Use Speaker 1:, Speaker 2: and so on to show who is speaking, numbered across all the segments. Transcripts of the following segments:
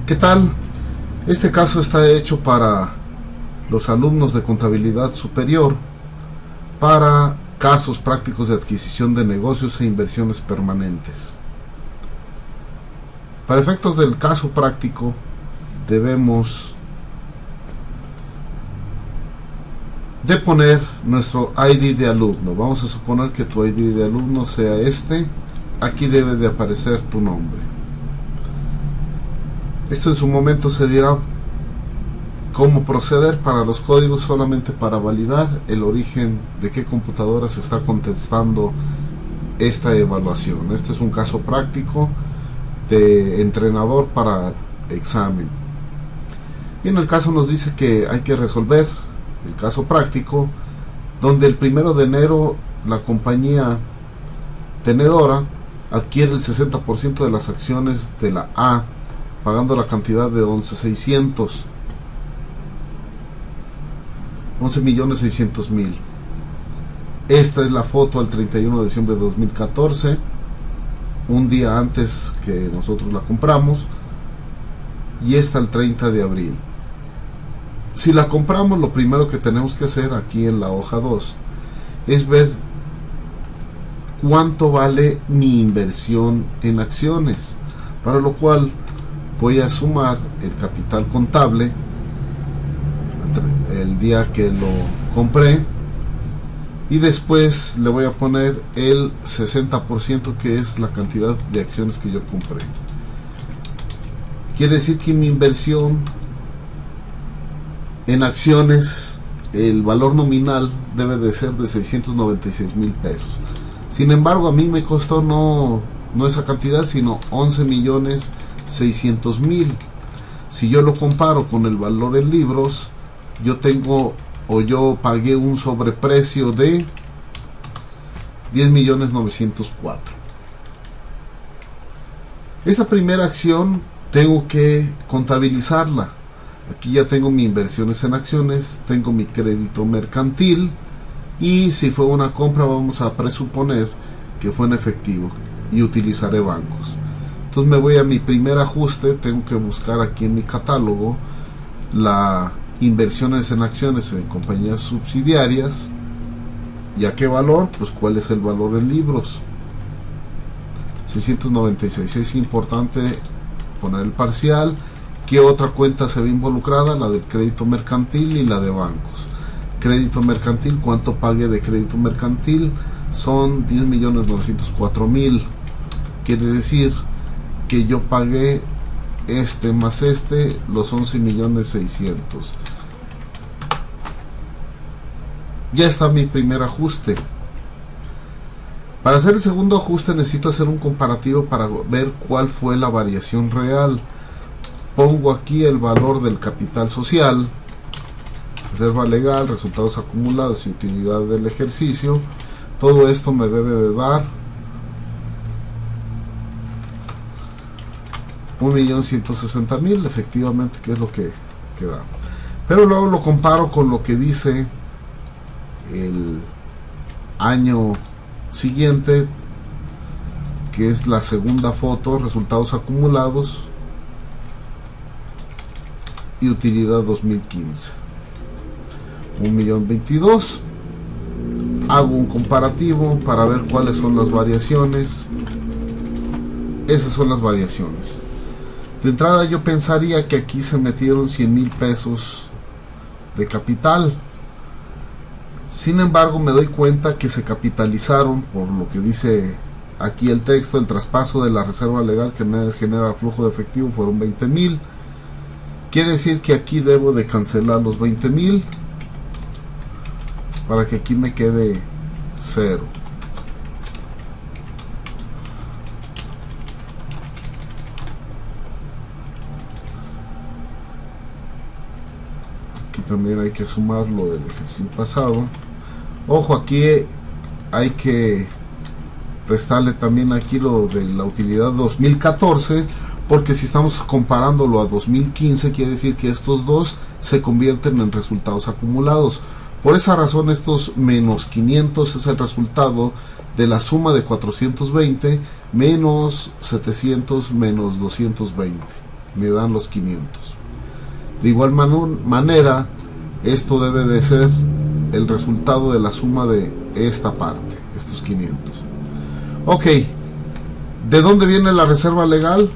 Speaker 1: ¿Qué tal? Este caso está hecho para los alumnos de contabilidad superior para casos prácticos de adquisición de negocios e inversiones permanentes. Para efectos del caso práctico debemos de poner nuestro ID de alumno. Vamos a suponer que tu ID de alumno sea este. Aquí debe de aparecer tu nombre. Esto en su momento se dirá cómo proceder para los códigos, solamente para validar el origen de qué computadora se está contestando esta evaluación. Este es un caso práctico de entrenador para examen. Y en el caso nos dice que hay que resolver el caso práctico donde el 1 de enero la compañía tenedora adquiere el 60% de las acciones de la A, pagando la cantidad de 11.600.000. Esta es la foto al 31 de diciembre de 2014, un día antes que nosotros la compramos, y esta el 30 de abril. Si la compramos, lo primero que tenemos que hacer aquí en la hoja 2 es ver cuánto vale mi inversión en acciones, para lo cual voy a sumar el capital contable el día que lo compré y después le voy a poner el 60%, que es la cantidad de acciones que yo compré. Quiere decir que mi inversión en acciones, el valor nominal debe de ser de 696,000 pesos. Sin embargo, a mí me costó no esa cantidad, sino 11.600.000. Si yo lo comparo con el valor en libros, yo pagué un sobreprecio de 10.904.000. Esa primera acción tengo que contabilizarla. Aquí ya tengo mis inversiones en acciones, tengo mi crédito mercantil, y si fue una compra vamos a presuponer que fue en efectivo y utilizaré bancos. Entonces me voy a mi primer ajuste. Tengo que buscar aquí en mi catálogo la inversiones en acciones en compañías subsidiarias. ¿Y a qué valor? Pues cuál es el valor en libros, 696. Es importante poner el parcial. ¿Qué otra cuenta se ve involucrada? La del crédito mercantil y la de bancos. Crédito mercantil, ¿cuánto pagué de crédito mercantil? Son 10.904.000. Quiere decir que yo pagué este más los 11.600.000. Ya está mi primer ajuste. Para hacer el segundo ajuste necesito hacer un comparativo para ver cuál fue la variación real. Pongo aquí el valor del capital social, reserva legal, resultados acumulados y utilidad del ejercicio. Todo esto me debe de dar 1.160.000, efectivamente, que es lo que da. Pero luego lo comparo con lo que dice el año siguiente, que es la segunda foto, resultados acumulados y utilidad 2015, 1.022.000. Hago un comparativo para ver cuáles son las variaciones. Esas son las variaciones. De entrada yo pensaría que aquí se metieron 100,000 pesos de capital. Sin embargo, me doy cuenta que se capitalizaron, por lo que dice aquí el texto, el traspaso de la reserva legal que genera flujo de efectivo fueron 20,000. Quiere decir que aquí debo de cancelar los 20,000 para que aquí me quede 0. Aquí también hay que sumar lo del ejercicio pasado. Ojo, aquí hay que restarle también aquí lo de la utilidad 2014, porque si estamos comparándolo a 2015, quiere decir que estos dos se convierten en resultados acumulados. Por esa razón, estos menos 500 es el resultado de la suma de 420 menos 700 menos 220. me dan los 500. De igual manera, esto debe de ser el resultado de la suma de esta parte, estos 500. Ok, ¿de dónde viene la reserva legal?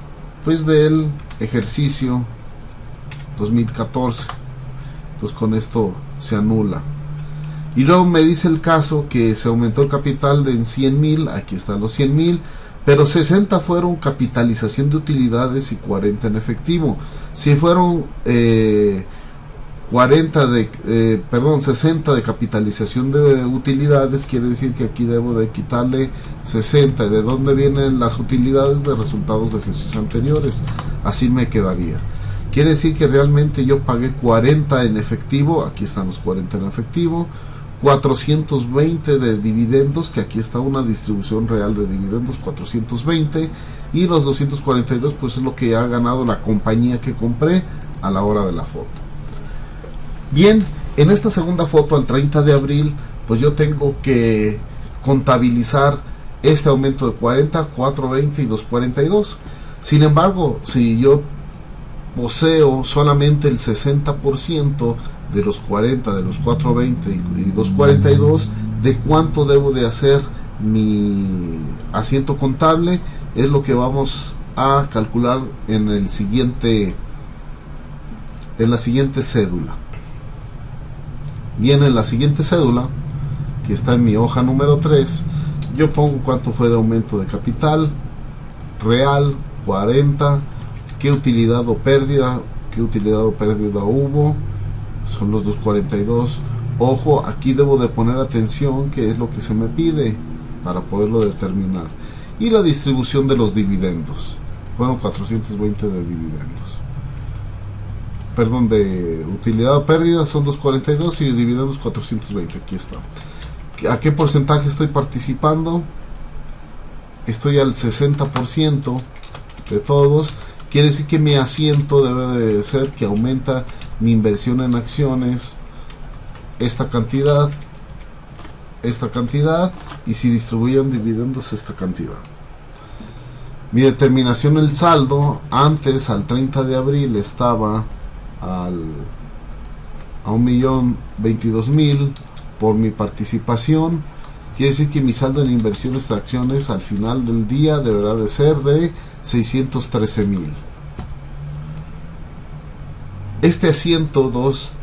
Speaker 1: Pues del ejercicio 2014. Pues con esto se anula. Y luego me dice el caso que se aumentó el capital de 100,000, aquí están los 100,000, pero 60 fueron capitalización de utilidades y 40 en efectivo. Si fueron 60 de capitalización de utilidades, quiere decir que aquí debo de quitarle 60. ¿De dónde vienen las utilidades? De resultados de ejercicios anteriores. Así me quedaría. Quiere decir que realmente yo pagué 40 en efectivo, aquí están los 40 en efectivo, 420 de dividendos, que aquí está una distribución real de dividendos, 420, y los 242 pues es lo que ha ganado la compañía que compré a la hora de la foto. Bien, en esta segunda foto al 30 de abril pues yo tengo que contabilizar este aumento de 40, 420 y 242. Sin embargo, si yo poseo solamente el 60% de los 40, de los 420 y 242, de cuánto debo de hacer mi asiento contable, es lo que vamos a calcular en la siguiente cédula. Bien, en la siguiente cédula, que está en mi hoja número 3, yo pongo cuánto fue de aumento de capital real, 40, qué utilidad o pérdida hubo, son los 242. Ojo, aquí debo de poner atención que es lo que se me pide para poderlo determinar. Y la distribución de los dividendos, fueron 420 de dividendos, perdón, de utilidad o pérdida son 242 y dividendos 420. Aquí está. ¿A qué porcentaje estoy participando? Estoy al 60% de todos. Quiere decir que mi asiento debe de ser que aumenta mi inversión en acciones esta cantidad, y si distribuyen dividendos esta cantidad. Mi determinación el saldo antes al 30 de abril estaba a 1,022,000 por mi participación. Quiere decir que mi saldo en inversiones de acciones al final del día deberá de ser de 613,000. Este a 102,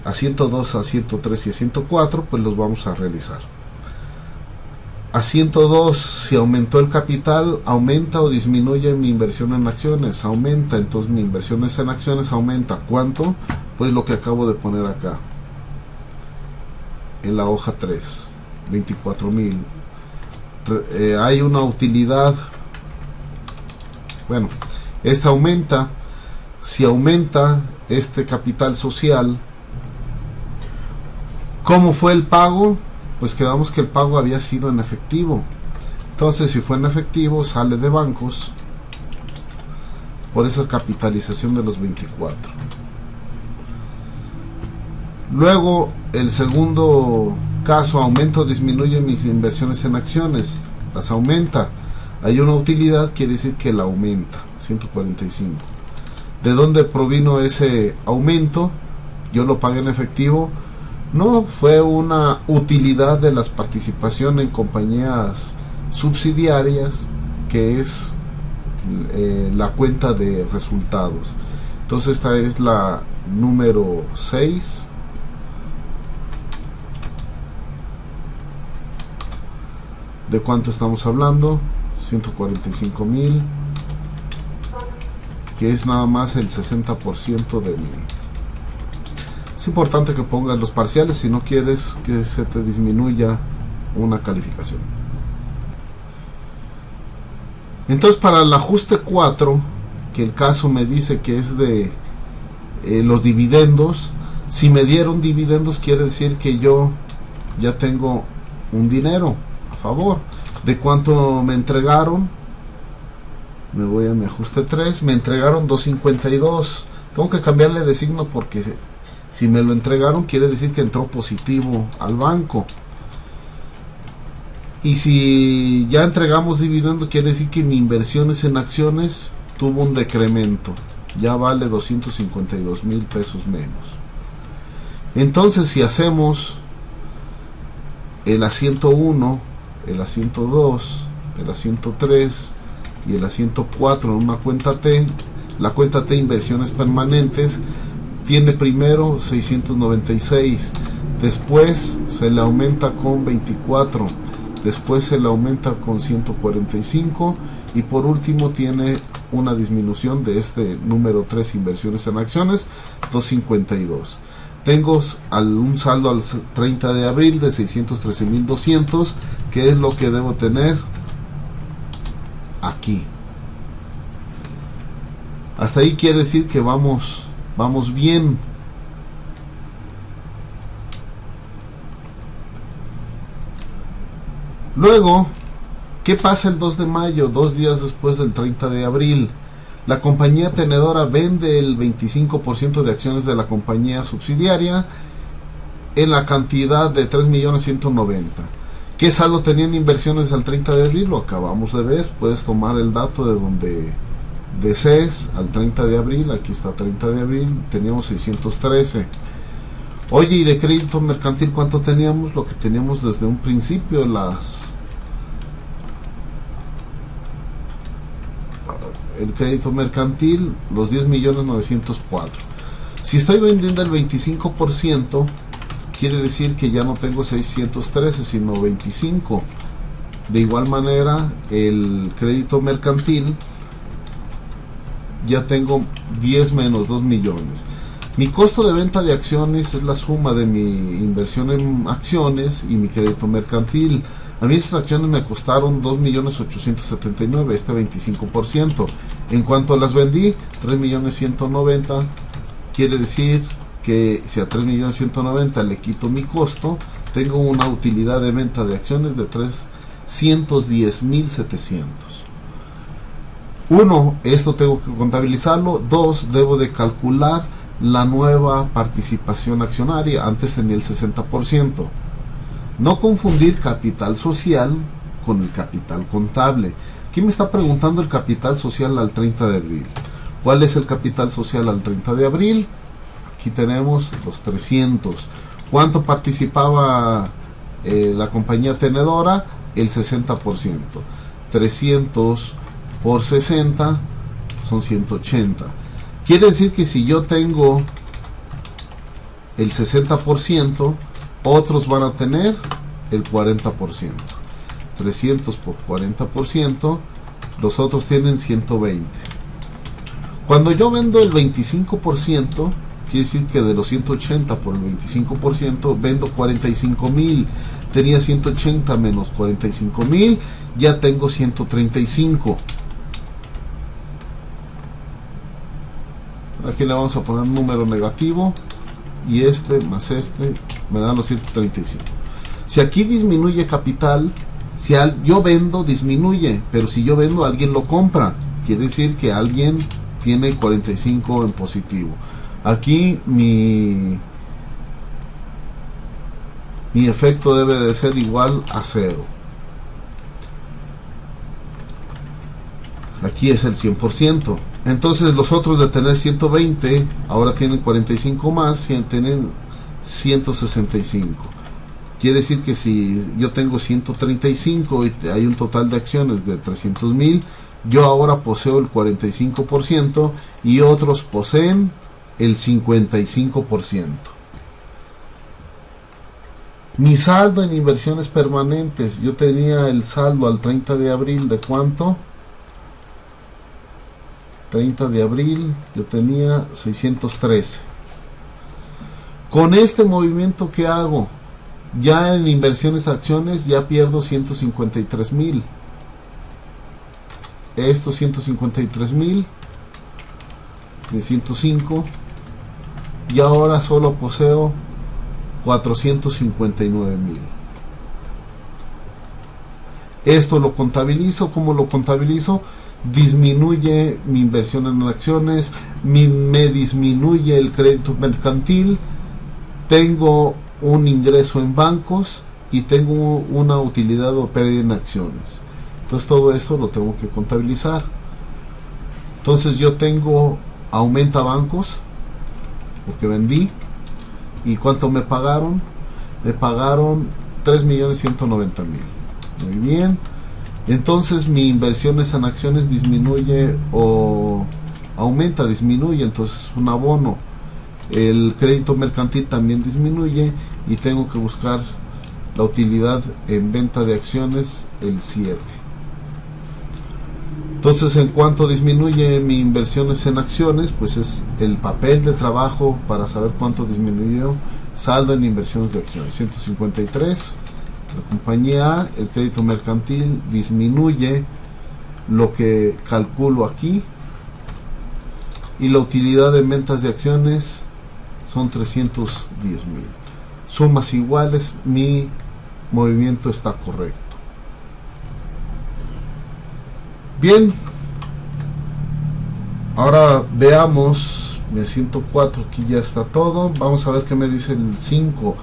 Speaker 1: a 103 y a 104 pues los vamos a realizar. A 102, si aumentó el capital, aumenta o disminuye mi inversión en acciones. Aumenta, entonces mi inversión en acciones aumenta. ¿Cuánto? Pues lo que acabo de poner acá en la hoja 3, 24,000. Hay una utilidad, bueno, esta aumenta. Si aumenta este capital social, ¿cómo fue el pago? Pues quedamos que el pago había sido en efectivo. Entonces, si fue en efectivo, sale de bancos por esa capitalización de los 24. Luego, el segundo caso, aumenta o disminuye mis inversiones en acciones. Las aumenta. Hay una utilidad, quiere decir que la aumenta. 145. ¿De dónde provino ese aumento? Yo lo pagué en efectivo. No, fue una utilidad de las participaciones en compañías subsidiarias, que es la cuenta de resultados. Entonces esta es la número 6. ¿De cuánto estamos hablando? 145,000, que es nada más el 60% de mi... Es importante que pongas los parciales si no quieres que se te disminuya una calificación. Entonces, para el ajuste 4, que el caso me dice que es de los dividendos, si me dieron dividendos quiere decir que yo ya tengo un dinero a favor. ¿De cuánto me entregaron? Me voy a mi ajuste 3, me entregaron 252. Tengo que cambiarle de signo porque si me lo entregaron quiere decir que entró positivo al banco. Y si ya entregamos dividendo quiere decir que mi inversión es en acciones tuvo un decremento, ya vale 252,000 pesos menos. Entonces, si hacemos el asiento 1, el asiento 2, el asiento 3 y el asiento 4 en una cuenta T, la cuenta T inversiones permanentes tiene primero 696, después se le aumenta con 24, después se le aumenta con 145 y por último tiene una disminución de este número 3, inversiones en acciones, 252. Tengo un saldo al 30 de abril de 613,200, que es lo que debo tener aquí. Hasta ahí quiere decir que vamos bien. Luego, ¿qué pasa el 2 de mayo, 2 días después del 30 de abril? La compañía tenedora vende el 25% de acciones de la compañía subsidiaria en la cantidad de 3,190,000. ¿Qué saldo tenían inversiones al 30 de abril? Lo acabamos de ver. Puedes tomar el dato de donde desees al 30 de abril. Aquí está 30 de abril. Teníamos 613. Oye, ¿y de crédito mercantil cuánto teníamos? Lo que teníamos desde un principio, el crédito mercantil, los 10,904,000. Si estoy vendiendo el 25%, quiere decir que ya no tengo 613, sino 25. De igual manera, el crédito mercantil, ya tengo 10 menos 2 millones. Mi costo de venta de acciones es la suma de mi inversión en acciones y mi crédito mercantil. A mí esas acciones me costaron 2,879,000, este 25%. En cuanto las vendí, 3,190,000. Quiere decir que si a 3,190,000 le quito mi costo, tengo una utilidad de venta de acciones de 310,700. 1, esto tengo que contabilizarlo. 2, debo de calcular la nueva participación accionaria. Antes tenía el 60%. No confundir capital social con el capital contable. Aquí me está preguntando el capital social al 30 de abril. ¿Cuál es el capital social al 30 de abril? Aquí tenemos los 300. ¿Cuánto participaba la compañía tenedora? El 60%. 300 por 60 son 180. Quiere decir que si yo tengo el 60%, otros van a tener el 40%. 300 por 40%, los otros tienen 120. Cuando yo vendo el 25%, quiere decir que de los 180 por el 25%, vendo 45,000. Tenía 180 menos 45,000, ya tengo 135. Aquí le vamos a poner un número negativo, y este más este me dan los 135. Si aquí disminuye capital, si yo vendo, disminuye, pero si yo vendo, alguien lo compra, quiere decir que alguien tiene 45 en positivo. Aquí mi efecto debe de ser igual a 0. Aquí es el 100%. Entonces los otros, de tener 120, ahora tienen 45 más, tienen 165. Quiere decir que si yo tengo 135 y hay un total de acciones de 300,000, yo ahora poseo el 45% y otros poseen el 55%. Mi saldo en inversiones permanentes, yo tenía el saldo al 30 de abril de ¿cuánto? 30 de abril yo tenía 613. Con este movimiento que hago, ya en inversiones acciones, ya pierdo 153,000. Estos 153,000 de 105, y ahora solo poseo 459,000. Esto lo contabilizo. ¿Cómo lo contabilizo? Disminuye mi inversión en acciones, me disminuye el crédito mercantil, tengo un ingreso en bancos y tengo una utilidad o pérdida en acciones. Entonces todo esto lo tengo que contabilizar. Entonces yo tengo aumenta bancos, porque vendí. ¿Y cuánto me pagaron? Me pagaron 3.190.000. Muy bien. Entonces mi inversiones en acciones disminuye o aumenta, disminuye, entonces es un abono. El crédito mercantil también disminuye y tengo que buscar la utilidad en venta de acciones, el 7. Entonces, en cuanto disminuye mi inversiones en acciones, pues es el papel de trabajo para saber cuánto disminuyó. Saldo en inversiones de acciones, 153. La compañía A, el crédito mercantil disminuye lo que calculo aquí. Y la utilidad en ventas de acciones son 310.000. Sumas iguales, mi movimiento está correcto. Bien, ahora veamos el 104, aquí ya está todo. Vamos a ver qué me dice el 5.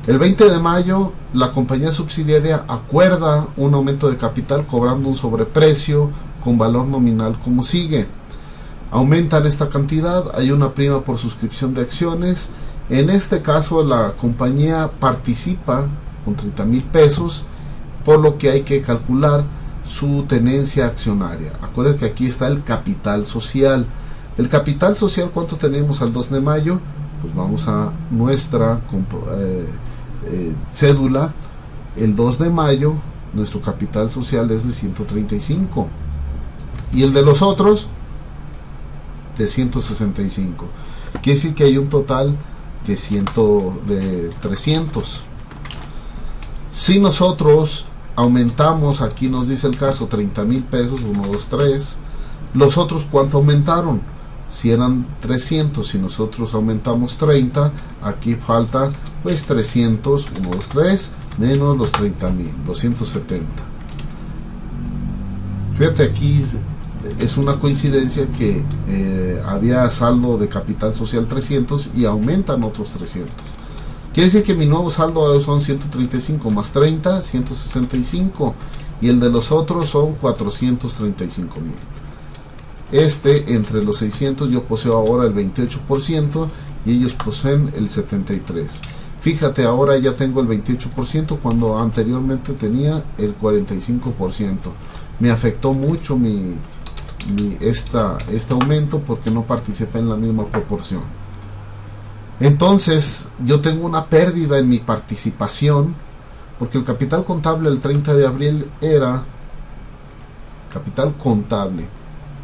Speaker 1: El 20 de mayo la compañía subsidiaria acuerda un aumento de capital cobrando un sobreprecio con valor nominal como sigue. Aumentan esta cantidad, hay una prima por suscripción de acciones. En este caso la compañía participa con 30,000 pesos, por lo que hay que calcular su tenencia accionaria. Acuérdense que aquí está el capital social. El capital social, ¿cuánto tenemos al 2 de mayo? Pues vamos a nuestra cédula. El 2 de mayo nuestro capital social es de 135 y el de los otros de 165. Quiere decir que hay un total de 300. Si nosotros aumentamos, aquí nos dice el caso, 30,000 pesos, 1, 2, 3. Los otros, ¿cuánto aumentaron? Si eran 300, si nosotros aumentamos 30, aquí falta pues 300, 1, 2, 3, menos los 30,000, 270. Fíjate, aquí es una coincidencia que había saldo de capital social 300 y aumentan otros 300. Quiere decir que mi nuevo saldo son 135 más 30, 165, y el de los otros son 435,000. Entre los 600 yo poseo ahora el 28% y ellos poseen el 73%. Fíjate, ahora ya tengo el 28% cuando anteriormente tenía el 45%. Me afectó mucho este aumento porque no participé en la misma proporción. Entonces yo tengo una pérdida en mi participación porque el capital contable el 30 de abril era capital contable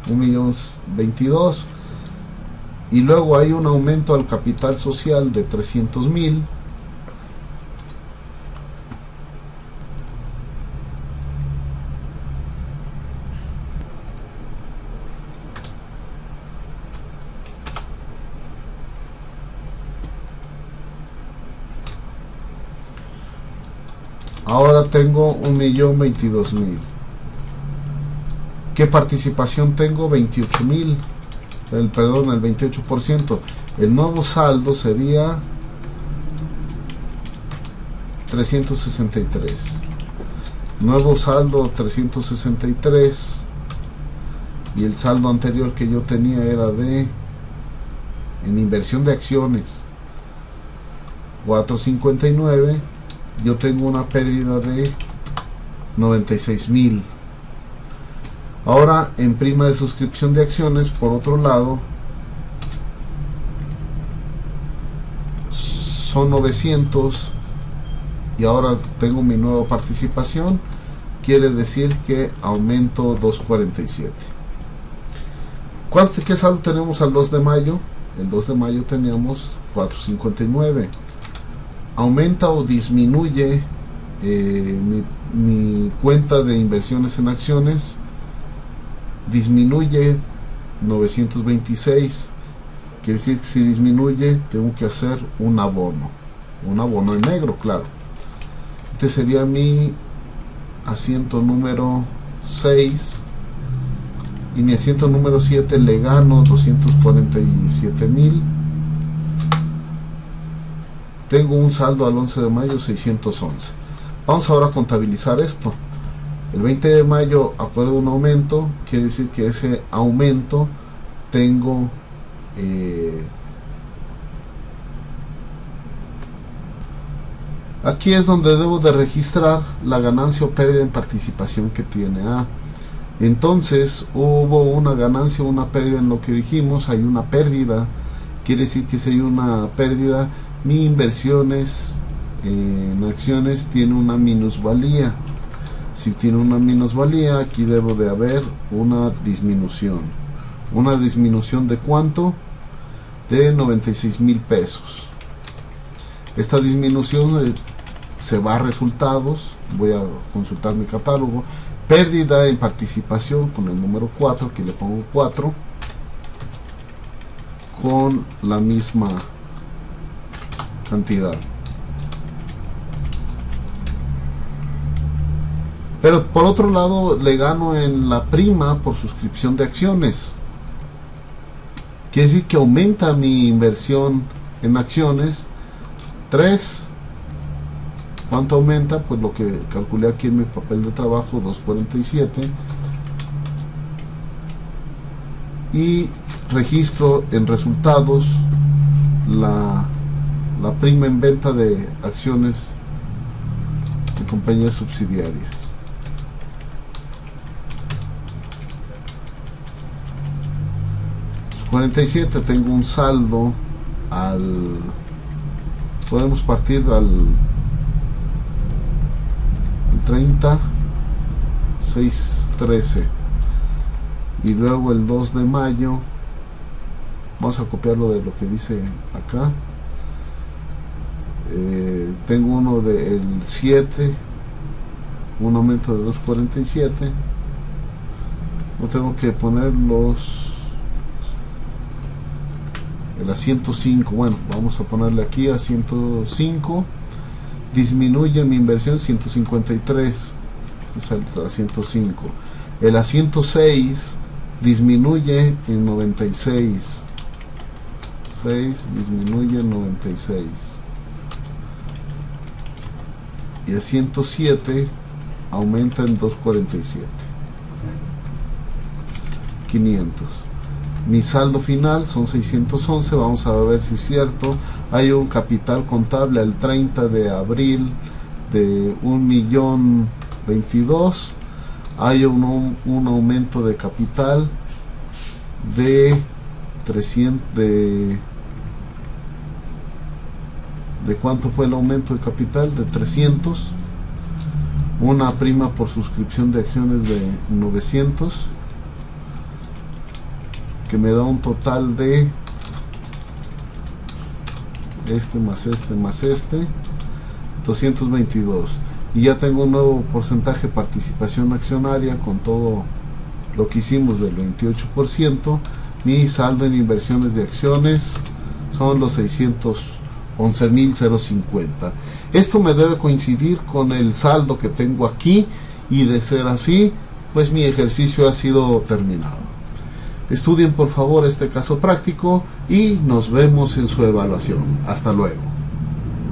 Speaker 1: 1.022.000 y luego hay un aumento al capital social de 300,000. Ahora tengo 1.022.000. ¿Qué participación tengo? 28,000. El 28%. El nuevo saldo sería 363. Nuevo saldo 363. Y el saldo anterior que yo tenía era en inversión de acciones 459. Yo tengo una pérdida de 96,000. Ahora en prima de suscripción de acciones, por otro lado, son 900 y ahora tengo mi nueva participación. Quiere decir que aumento 247. ¿Qué saldo tenemos al 2 de mayo? El 2 de mayo teníamos 459. Aumenta o disminuye mi cuenta de inversiones en acciones. Disminuye 926. Quiere decir que si disminuye tengo que hacer un abono en negro, claro. Este sería mi asiento número 6 y mi asiento número 7 le gano 247,000. Tengo un saldo al 11 de mayo 611. Vamos ahora a contabilizar esto. El 20 de mayo acuerdo un aumento, quiere decir que ese aumento tengo aquí es donde debo de registrar la ganancia o pérdida en participación que tiene A. Entonces hubo una ganancia o una pérdida en lo que dijimos. Hay una pérdida, quiere decir que si hay una pérdida, mi inversiones en acciones tiene una minusvalía. Si tiene una minusvalía, aquí debo de haber una disminución. ¿Una disminución de cuánto? De 96,000 pesos. Esta disminución se va a resultados. Voy a consultar mi catálogo. Pérdida en participación con el número 4, aquí le pongo 4, con la misma cantidad. Pero por otro lado le gano en la prima por suscripción de acciones. Quiere decir que aumenta mi inversión en acciones. 3. ¿Cuánto aumenta? Pues lo que calculé aquí en mi papel de trabajo, 2.47. Y registro en resultados la prima en venta de acciones de compañías subsidiarias. $47, tengo un saldo podemos partir al 30, 613, y luego el 2 de mayo vamos a copiarlo de lo que dice acá. Tengo uno del 7, un aumento de 2.47. no tengo que poner el a 105. Bueno, vamos a ponerle aquí a 105. Disminuye mi inversión 153. Este es el a 105. El a 106 disminuye en 96. 6 disminuye en 96. Y a 107 aumenta en 247. 500. Mi saldo final son 611. Vamos a ver si es cierto. Hay un capital contable al 30 de abril de 1.022.000. Hay un aumento de capital de 300. ¿De cuánto fue el aumento de capital? De 300. Una prima por suscripción de acciones de 900, que me da un total de más este 222. Y ya tengo un nuevo porcentaje de participación accionaria con todo lo que hicimos del 28%. Mi saldo en inversiones de acciones son los 611.050. Esto me debe coincidir con el saldo que tengo aquí, y de ser así, pues mi ejercicio ha sido terminado. Estudien por favor este caso práctico y nos vemos en su evaluación. Hasta luego.